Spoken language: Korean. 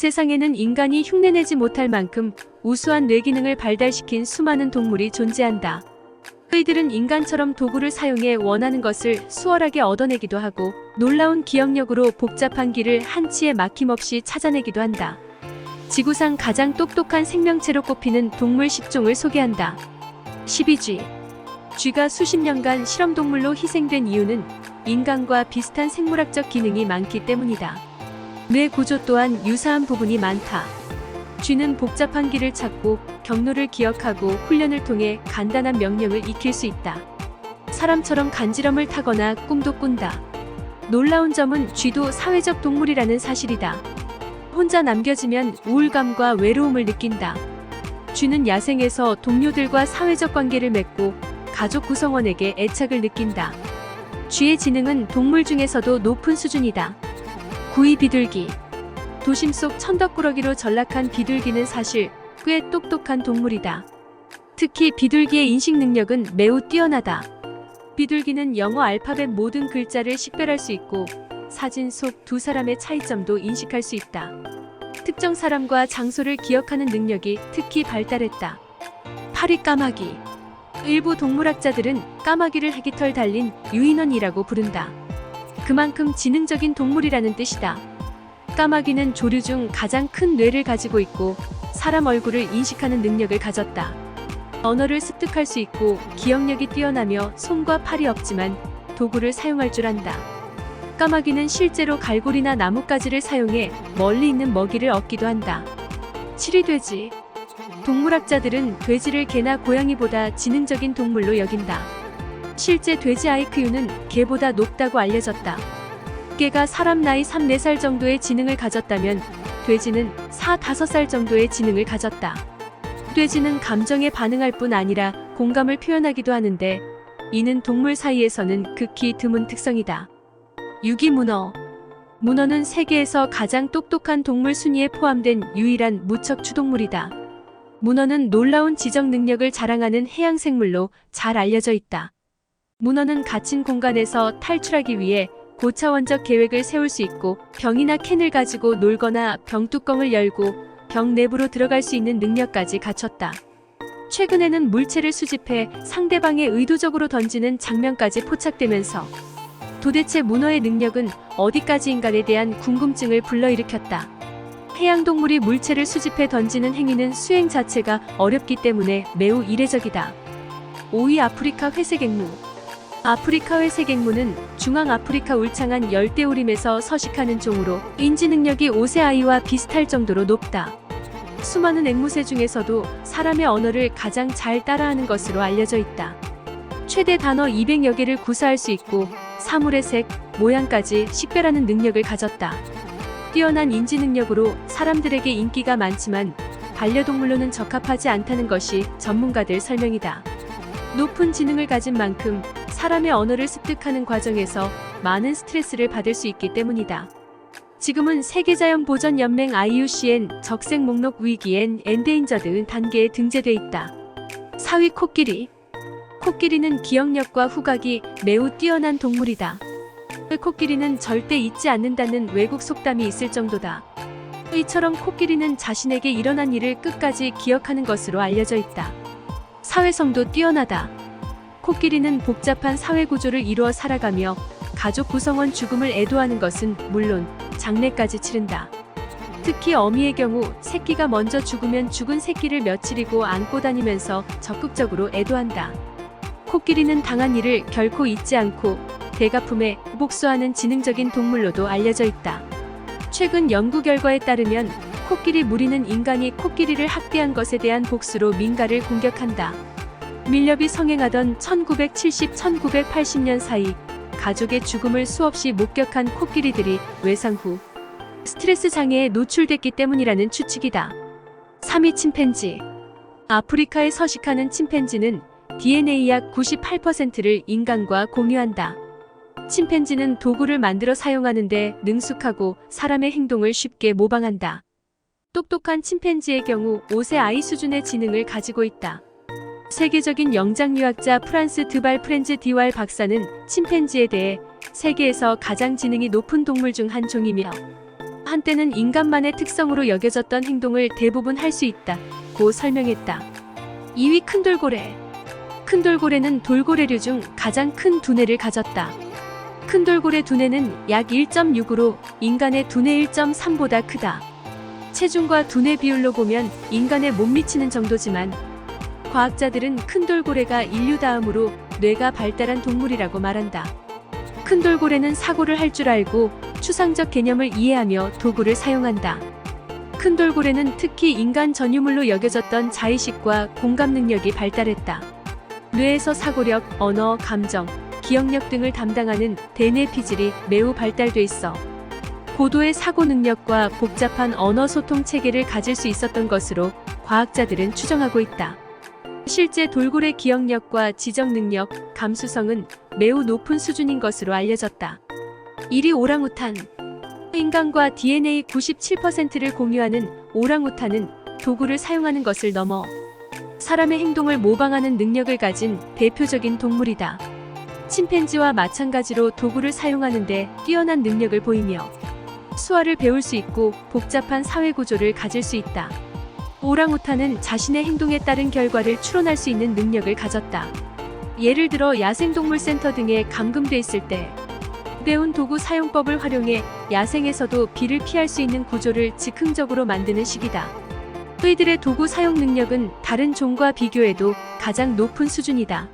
세상에는 인간이 흉내내지 못할 만큼 우수한 뇌기능을 발달시킨 수많은 동물이 존재한다. 그이들은 인간처럼 도구를 사용해 원하는 것을 수월하게 얻어내기도 하고 놀라운 기억력으로 복잡한 길을 한치의 막힘없이 찾아내기도 한다. 지구상 가장 똑똑한 생명체로 꼽히는 동물 10종을 소개한다. 12쥐. 쥐가 수십 년간 실험동물로 희생된 이유는 인간과 비슷한 생물학적 기능이 많기 때문이다. 뇌 구조 또한 유사한 부분이 많다. 쥐는 복잡한 길을 찾고 경로를 기억하고 훈련을 통해 간단한 명령을 익힐 수 있다. 사람처럼 간지럼을 타거나 꿈도 꾼다. 놀라운 점은 쥐도 사회적 동물이라는 사실이다. 혼자 남겨지면 우울감과 외로움을 느낀다. 쥐는 야생에서 동료들과 사회적 관계를 맺고 가족 구성원에게 애착을 느낀다. 쥐의 지능은 동물 중에서도 높은 수준이다. 9위 비둘기. 도심 속 천덕꾸러기로 전락한 비둘기는 사실 꽤 똑똑한 동물이다. 특히 비둘기의 인식 능력은 매우 뛰어나다. 비둘기는 영어 알파벳 모든 글자를 식별할 수 있고 사진 속 두 사람의 차이점도 인식할 수 있다. 특정 사람과 장소를 기억하는 능력이 특히 발달했다. 8위 까마귀. 일부 동물학자들은 까마귀를 해깃털 달린 유인원이라고 부른다. 그만큼 지능적인 동물이라는 뜻이다. 까마귀는 조류 중 가장 큰 뇌를 가지고 있고 사람 얼굴을 인식하는 능력을 가졌다. 언어를 습득할 수 있고 기억력이 뛰어나며 손과 팔이 없지만 도구를 사용할 줄 안다. 까마귀는 실제로 갈고리나 나뭇가지를 사용해 멀리 있는 먹이를 얻기도 한다. 7위 돼지. 동물학자들은 돼지를 개나 고양이보다 지능적인 동물로 여긴다. 실제 돼지 IQ는 개보다 높다고 알려졌다. 개가 사람 나이 3, 4살 정도의 지능을 가졌다면 돼지는 4, 5살 정도의 지능을 가졌다. 돼지는 감정에 반응할 뿐 아니라 공감을 표현하기도 하는데 이는 동물 사이에서는 극히 드문 특성이다. 6위 문어. 문어는 세계에서 가장 똑똑한 동물 순위에 포함된 유일한 무척 추동물이다. 문어는 놀라운 지적 능력을 자랑하는 해양 생물로 잘 알려져 있다. 문어는 갇힌 공간에서 탈출하기 위해 고차원적 계획을 세울 수 있고 병이나 캔을 가지고 놀거나 병뚜껑을 열고 병 내부로 들어갈 수 있는 능력까지 갖췄다. 최근에는 물체를 수집해 상대방에 의도적으로 던지는 장면까지 포착되면서 도대체 문어의 능력은 어디까지인가에 대한 궁금증을 불러일으켰다. 해양동물이 물체를 수집해 던지는 행위는 수행 자체가 어렵기 때문에 매우 이례적이다. 5위 아프리카 회색앵무. 아프리카 회색앵무는 중앙아프리카 울창한 열대우림에서 서식하는 종으로 인지 능력이 5세 아이와 비슷할 정도로 높다. 수많은 앵무새 중에서도 사람의 언어를 가장 잘 따라하는 것으로 알려져 있다. 최대 단어 200여 개를 구사할 수 있고 사물의 색, 모양까지 식별하는 능력을 가졌다. 뛰어난 인지 능력으로 사람들에게 인기가 많지만 반려동물로는 적합하지 않다는 것이 전문가들 설명이다. 높은 지능을 가진 만큼 사람의 언어를 습득하는 과정에서 많은 스트레스를 받을 수 있기 때문이다. 지금은 세계자연보전연맹 IUCN 적색 목록 위기엔 엔데인저드 단계에 등재돼 있다. 4위 코끼리. 코끼리는 기억력과 후각이 매우 뛰어난 동물이다. 코끼리는 절대 잊지 않는다는 외국 속담이 있을 정도다. 이처럼 코끼리는 자신에게 일어난 일을 끝까지 기억하는 것으로 알려져 있다. 사회성도 뛰어나다. 코끼리는 복잡한 사회 구조를 이루어 살아가며 가족 구성원 죽음을 애도하는 것은 물론 장례까지 치른다. 특히 어미의 경우 새끼가 먼저 죽으면 죽은 새끼를 며칠이고 안고 다니면서 적극적으로 애도한다. 코끼리는 당한 일을 결코 잊지 않고 대가품에 복수하는 지능적인 동물로도 알려져 있다. 최근 연구 결과에 따르면 코끼리 무리는 인간이 코끼리를 학대한 것에 대한 복수로 민가를 공격한다. 밀렵이 성행하던 1970-1980년 사이 가족의 죽음을 수없이 목격한 코끼리들이 외상 후 스트레스 장애에 노출됐기 때문이라는 추측이다. 3위 침팬지. 아프리카에 서식하는 침팬지는 DNA 약 98%를 인간과 공유한다. 침팬지는 도구를 만들어 사용하는데 능숙하고 사람의 행동을 쉽게 모방한다. 똑똑한 침팬지의 경우 5세 아이 수준의 지능을 가지고 있다. 세계적인 영장류학자 프란스 드발 프렌즈 디왈 박사는 침팬지에 대해 세계에서 가장 지능이 높은 동물 중 한 종이며 한때는 인간만의 특성으로 여겨졌던 행동을 대부분 할 수 있다고 설명했다. 2위 큰돌고래. 큰돌고래는 돌고래류 중 가장 큰 두뇌를 가졌다. 큰돌고래 두뇌는 약 1.6으로 인간의 두뇌 1.3보다 크다. 체중과 두뇌 비율로 보면 인간에 못 미치는 정도지만 과학자들은 큰돌고래가 인류 다음으로 뇌가 발달한 동물이라고 말한다. 큰돌고래는 사고를 할 줄 알고 추상적 개념을 이해하며 도구를 사용한다. 큰돌고래는 특히 인간 전유물로 여겨졌던 자의식과 공감 능력이 발달했다. 뇌에서 사고력, 언어, 감정, 기억력 등을 담당하는 대뇌 피질이 매우 발달돼 있어 고도의 사고 능력과 복잡한 언어 소통 체계를 가질 수 있었던 것으로 과학자들은 추정하고 있다. 실제 돌고래 기억력과 지적 능력, 감수성은 매우 높은 수준인 것으로 알려졌다. 1위 오랑우탄. 인간과 DNA 97%를 공유하는 오랑우탄은 도구를 사용하는 것을 넘어 사람의 행동을 모방하는 능력을 가진 대표적인 동물이다. 침팬지와 마찬가지로 도구를 사용하는데 뛰어난 능력을 보이며 수화를 배울 수 있고 복잡한 사회 구조를 가질 수 있다. 오랑우탄은 자신의 행동에 따른 결과를 추론할 수 있는 능력을 가졌다. 예를 들어 야생동물센터 등에 감금돼 있을 때 배운 도구 사용법을 활용해 야생에서도 비를 피할 수 있는 구조를 즉흥적으로 만드는 식이다. 그들의 도구 사용 능력은 다른 종과 비교해도 가장 높은 수준이다.